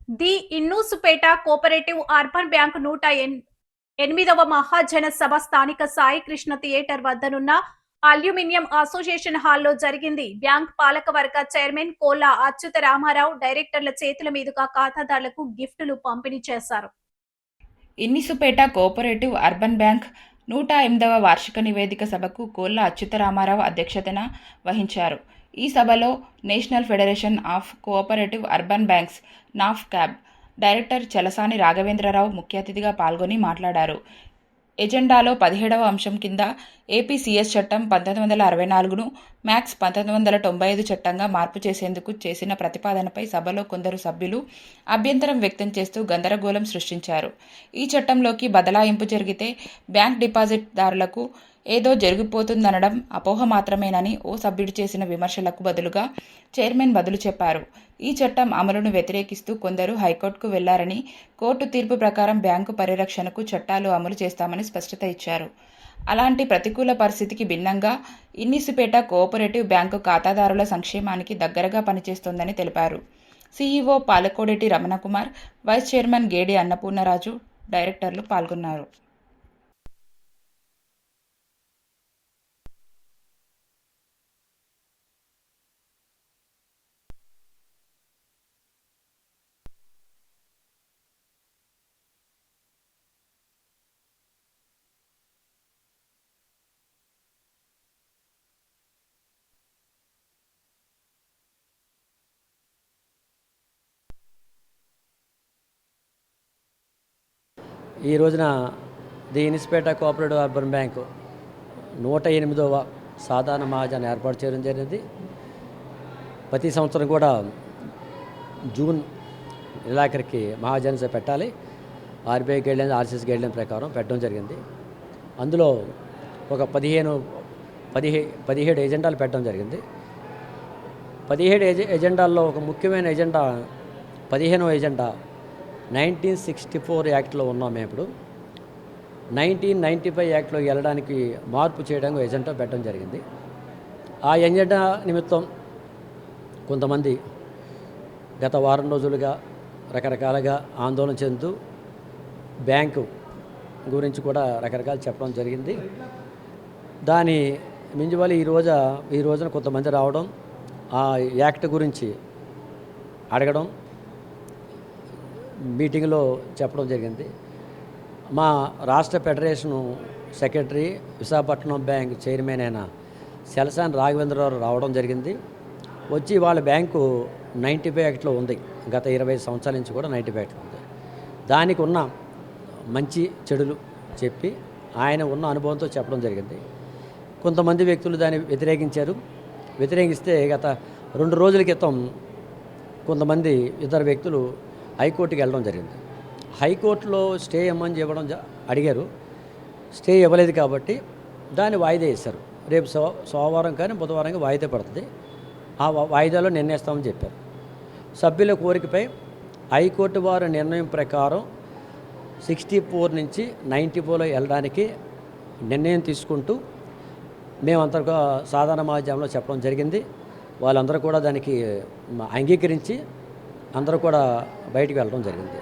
The ఇన్నూసుపేట cooperative urban bank 108వ మహాజన సభ స్థానిక Sai Krishna theatre వద్దనున్న aluminium association హాల్లో జరిగింది. బ్యాంక్ పాలకవర్గ చైర్మన్ కోలా అచ్యుత రామారావు డైరెక్టర్ల చేతుల మీదుగా ఖాతాదారులకు గిఫ్టులు పంపిణీ చేశారు. ఇన్నిసుపేట కోఆపరేటివ్ అర్బన్ బ్యాంక్ 108వ వార్షిక నివేదిక సభకు కోల్లా అచ్యుతరామారావు అధ్యక్షతన వహించారు. ఈ సభలో national federation of cooperative urban banks NAFCUB director Chalasani Raghavendra Rao ముఖ్య అతిథిగా పాల్గొని మాట్లాడారు. ఎజెండాలో 17వ అంశం కింద ఏపీ సీఎస్ చట్టం 1964ను మ్యాక్స్ 1995 చట్టంగా మార్పు చేసేందుకు చేసిన ప్రతిపాదనపై సభలో కొందరు సభ్యులు అభ్యంతరం వ్యక్తం చేస్తూ గందరగోళం సృష్టించారు. ఈ చట్టంలోకి బదలాయింపు జరిగితే బ్యాంక్ డిపాజిట్దారులకు ఏదో జరిగిపోతుందనడం అపోహ మాత్రమేనని ఓ సభ్యుడు చేసిన విమర్శలకు బదులుగా చైర్మన్ బదులు చెప్పారు. ఈ చట్టం అమలును వ్యతిరేకిస్తూ కొందరు హైకోర్టుకు వెళ్లారని, కోర్టు తీర్పు ప్రకారం బ్యాంకు పరిరక్షణకు చట్టాలు అమలు చేస్తామని స్పష్టత ఇచ్చారు. అలాంటి ప్రతికూల పరిస్థితికి భిన్నంగా ఇన్నిసుపేట కోఆపరేటివ్ బ్యాంకు ఖాతాదారుల సంక్షేమానికి దగ్గరగా పనిచేస్తోందని తెలిపారు. CEO Palakodeti Ramanakumar, vice chairman Gedi Annapurnaraju, డైరెక్టర్లు పాల్గొన్నారు. ఈ రోజున the Innisupeta cooperative urban bank 108వ సాధారణ మహాజన ఏర్పాటు చేయడం జరిగింది. ప్రతి సంవత్సరం కూడా జూన్ నెలాఖరికి మహాజన సభ పెట్టాలి. ఆర్బీఐ గైడ్లైన్, ఆర్సీసీ గైడ్లైన్ ప్రకారం పెట్టడం జరిగింది. అందులో ఒక 17 ఎజెండాలు పెట్టడం జరిగింది. 17 ఎజెండాల్లో ఒక ముఖ్యమైన ఎజెండా 15వ ఎజెండా 1964 యాక్ట్లో ఉన్నాం. మేము ఇప్పుడు 1995 యాక్ట్లో వెళ్ళడానికి మార్పు చేయడానికి ఎజెండా పెట్టడం జరిగింది. ఆ ఎజెండా నిమిత్తం కొంతమంది గత వారం రోజులుగా రకరకాలుగా ఆందోళన చెందుతూ బ్యాంకు గురించి కూడా రకరకాలు చెప్పడం జరిగింది. దాని మించివలి ఈ రోజున కొంతమంది రావడం, ఆ యాక్ట్ గురించి అడగడం, మీటింగ్లో చెప్పడం జరిగింది. మా రాష్ట్ర federation secretary, Visakhapatnam bank chairman అయిన చలసాని రాఘవేంద్రరావు రావడం జరిగింది. వచ్చి వాళ్ళ బ్యాంకు 95 యాక్ట్లో ఉంది. గత 20 సంవత్సరాల నుంచి కూడా 95 యాక్ట్లో ఉంది. దానికి ఉన్న మంచి చెడులు చెప్పి ఆయన ఉన్న అనుభవంతో చెప్పడం జరిగింది. కొంతమంది వ్యక్తులు దాన్ని వ్యతిరేకిస్తే గత 2 రోజుల క్రితం కొంతమంది ఇతర వ్యక్తులు హైకోర్టుకి వెళ్ళడం జరిగింది. హైకోర్టులో స్టే ఇవ్వమని అడిగారు. స్టే ఇవ్వలేదు కాబట్టి దాన్ని వాయిదా వేశారు. రేపు సోమవారం కానీ బుధవారం కానీ వాయిదా పడుతుంది. ఆ వాయిదాలో నిర్ణయిస్తామని చెప్పారు. సభ్యుల కోరికపై హైకోర్టు వారి నిర్ణయం ప్రకారం 64 నుంచి 94లో వెళ్ళడానికి నిర్ణయం తీసుకుంటూ మేమంతా సాధారణ మాధ్యమంలో చెప్పడం జరిగింది. వాళ్ళందరూ కూడా దానికి అంగీకరించి అందరూ కూడా బయటికి వెళ్ళడం జరిగింది.